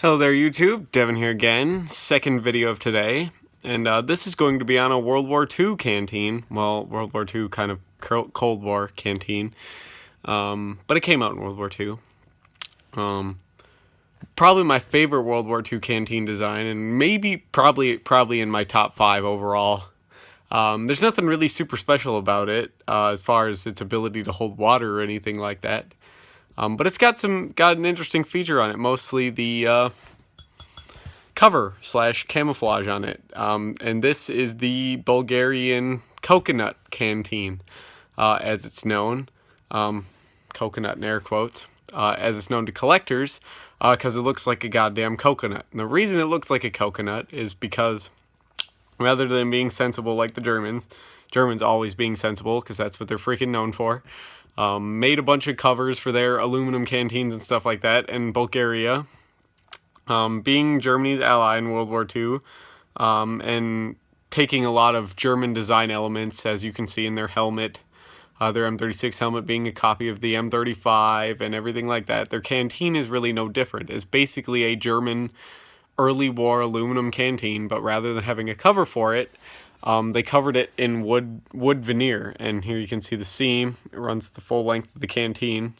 Hello there YouTube, Devin here again, second video of today, and this is going to be on a World War II canteen, well, World War II kind of Cold War canteen, but it came out in World War II. Probably my favorite World War II canteen design, and maybe probably in my top 5 overall. There's nothing really super special about it as far as its ability to hold water or anything like that. But it's got an interesting feature on it, mostly the cover / camouflage on it. And this is the Bulgarian coconut canteen, as it's known. Coconut in air quotes, as it's known to collectors, because it looks like a goddamn coconut. And the reason it looks like a coconut is because rather than being sensible like the Germans always being sensible, because that's what they're freaking known for, made a bunch of covers for their aluminum canteens and stuff like that. And Bulgaria, being Germany's ally in World War II, and taking a lot of German design elements, as you can see in their helmet, their M36 helmet being a copy of the M35 and everything like that. Their canteen is really no different. It's basically a German early war aluminum canteen, but rather than having a cover for it, they covered it in wood veneer. And here you can see the seam. It runs the full length of the canteen.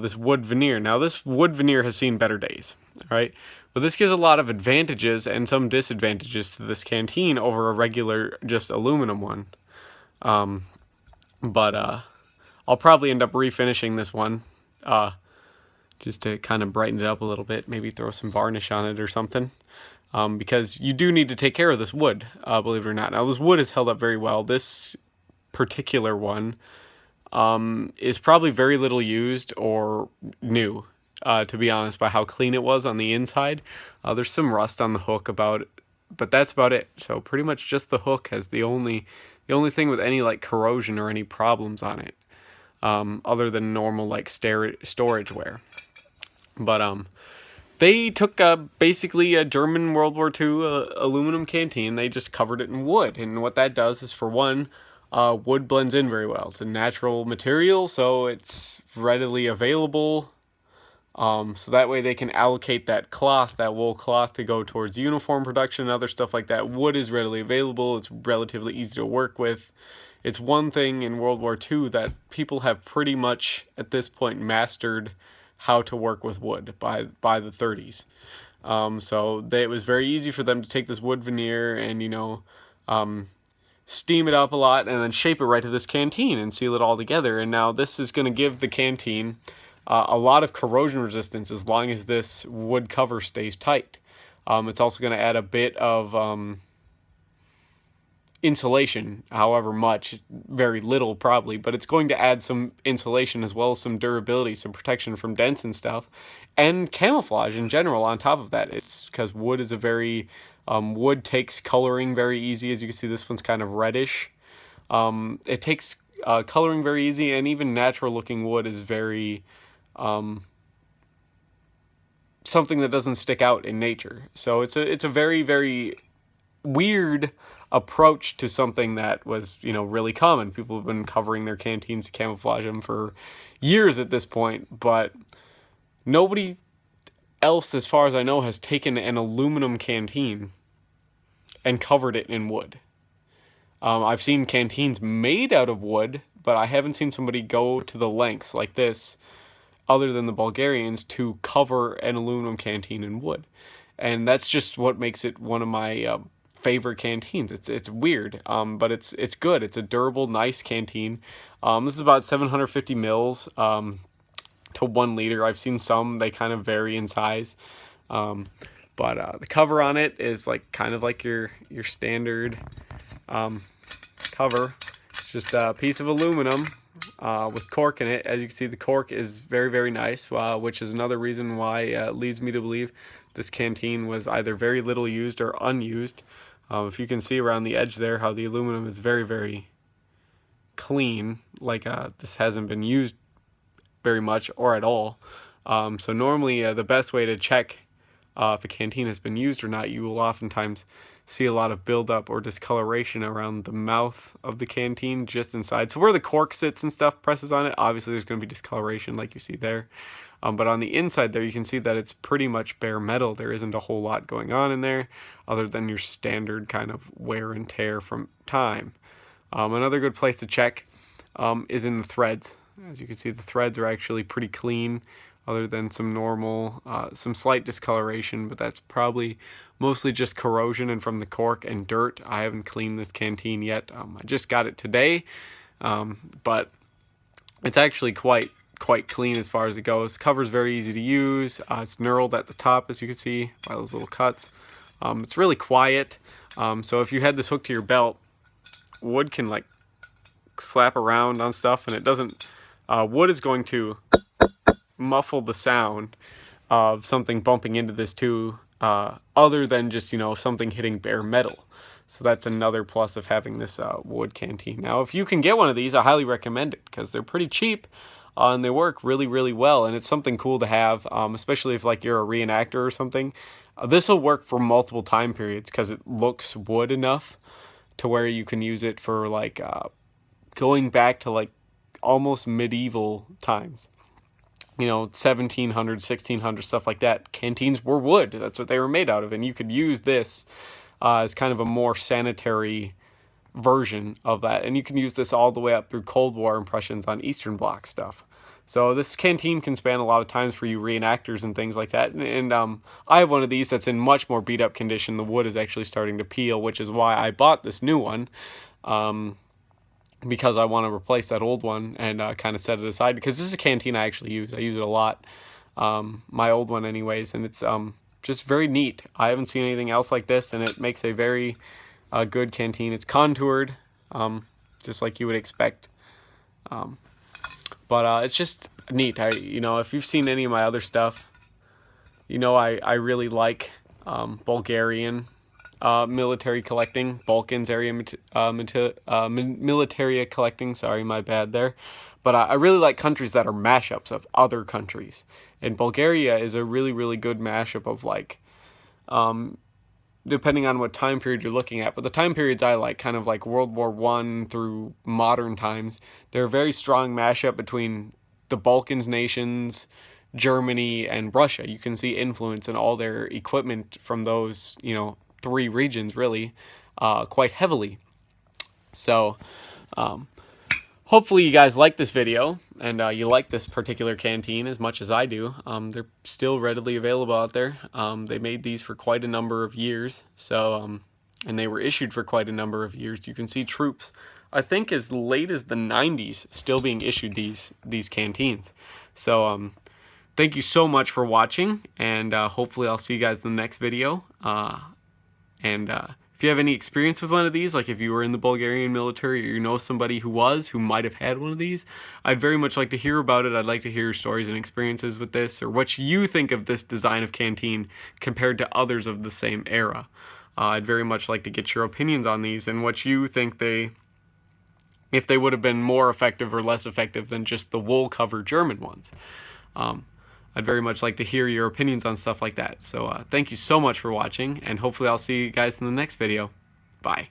This wood veneer. Now this wood veneer has seen better days, right? But this gives a lot of advantages and some disadvantages to this canteen over a regular just aluminum one. But I'll probably end up refinishing this one, just to kind of brighten it up a little bit, maybe throw some varnish on it or something. Because you do need to take care of this wood, believe it or not. Now, this wood is held up very well. This particular one is probably very little used or new, to be honest, by how clean it was on the inside. There's some rust on the hook but that's about it. So pretty much just the hook has the only thing with any like corrosion or any problems on it, other than normal like storage wear. But they took basically a German World War II aluminum canteen. They just covered it in wood. And what that does is, for one, wood blends in very well. It's a natural material, so it's readily available. So that way they can allocate that wool cloth, to go towards uniform production and other stuff like that. Wood is readily available. It's relatively easy to work with. It's one thing in World War II that people have pretty much, at this point, mastered how to work with wood by the 30s. So it was very easy for them to take this wood veneer and, steam it up a lot and then shape it right to this canteen and seal it all together. And now this is going to give the canteen a lot of corrosion resistance as long as this wood cover stays tight. It's also going to add a bit of insulation, however much, very little probably, but it's going to add some insulation as well as some durability, some protection from dents and stuff, and camouflage in general on top of that. It's because wood is wood takes coloring very easy. As you can see, this one's kind of reddish. It takes coloring very easy, and even natural looking wood is very something that doesn't stick out in nature. So it's a very, very weird approach to something that was, really common. People have been covering their canteens to camouflage them for years at this point, but nobody else, as far as I know, has taken an aluminum canteen and covered it in wood. I've seen canteens made out of wood, but I haven't seen somebody go to the lengths like this, other than the Bulgarians, to cover an aluminum canteen in wood. And that's just what makes it one of my favorite canteens. It's weird, but it's good. It's a durable, nice canteen. This is about 750 mils to 1 liter. I've seen some, they kind of vary in size. But the cover on it is kind of like your standard cover. It's just a piece of aluminum with cork in it. As you can see, the cork is very, very nice, which is another reason why it leads me to believe this canteen was either very little used or unused. If you can see around the edge there how the aluminum is very, very clean, this hasn't been used very much or at all. So normally the best way to check if a canteen has been used or not, you will oftentimes see a lot of buildup or discoloration around the mouth of the canteen, just inside. So where the cork sits and stuff, presses on it, obviously there's going to be discoloration like you see there. But on the inside there, you can see that it's pretty much bare metal. There isn't a whole lot going on in there other than your standard kind of wear and tear from time. Another good place to check is in the threads. As you can see, the threads are actually pretty clean, other than some normal, some slight discoloration, but that's probably mostly just corrosion and from the cork and dirt. I haven't cleaned this canteen yet. I just got it today, but it's actually quite clean as far as it goes. Cover's very easy to use. It's knurled at the top, as you can see by those little cuts. It's really quiet. So if you had this hooked to your belt, wood can like slap around on stuff, and it doesn't. Wood is going to muffle the sound of something bumping into this too, other than just, you know, something hitting bare metal. So that's another plus of having this wood canteen. Now, if you can get one of these, I highly recommend it because they're pretty cheap and they work really well. And it's something cool to have, especially if like you're a reenactor or something. This will work for multiple time periods because it looks wood enough to where you can use it for like going back to like almost medieval times. You know, 1700s, 1600s, stuff like that. Canteens were wood. That's what they were made out of. And you could use this as kind of a more sanitary version of that. And you can use this all the way up through Cold War impressions on Eastern Bloc stuff. So this canteen can span a lot of times for you reenactors and things like that. And I have one of these that's in much more beat up condition. The wood is actually starting to peel, which is why I bought this new one. Because I want to replace that old one and kind of set it aside, because this is a canteen I actually use. I use it a lot, my old one anyways, and it's just very neat. I haven't seen anything else like this, and it makes a very good canteen. It's contoured, just like you would expect, but it's just neat. You know, if you've seen any of my other stuff, you know I really like Bulgarian military collecting, Balkans area military collecting, sorry, my bad there. But I really like countries that are mashups of other countries. And Bulgaria is a really good mashup of like, depending on what time period you're looking at. But the time periods I like, kind of like World War I through modern times, they're a very strong mashup between the Balkans nations, Germany, and Russia. You can see influence in all their equipment from those, you know, three regions really quite heavily. So hopefully you guys like this video and you like this particular canteen as much as I do. They're still readily available out there. They made these for quite a number of years, so and they were issued for quite a number of years. You can see troops, I think as late as the 90s, still being issued these canteens. So thank you so much for watching, and hopefully I'll see you guys in the next video. And if you have any experience with one of these, like if you were in the Bulgarian military or you know somebody who might have had one of these, I'd very much like to hear about it. I'd like to hear your stories and experiences with this, or what you think of this design of canteen compared to others of the same era. I'd very much like to get your opinions on these and what you think if they would have been more effective or less effective than just the wool cover German ones. I'd very much like to hear your opinions on stuff like that. So thank you so much for watching, and hopefully I'll see you guys in the next video. Bye.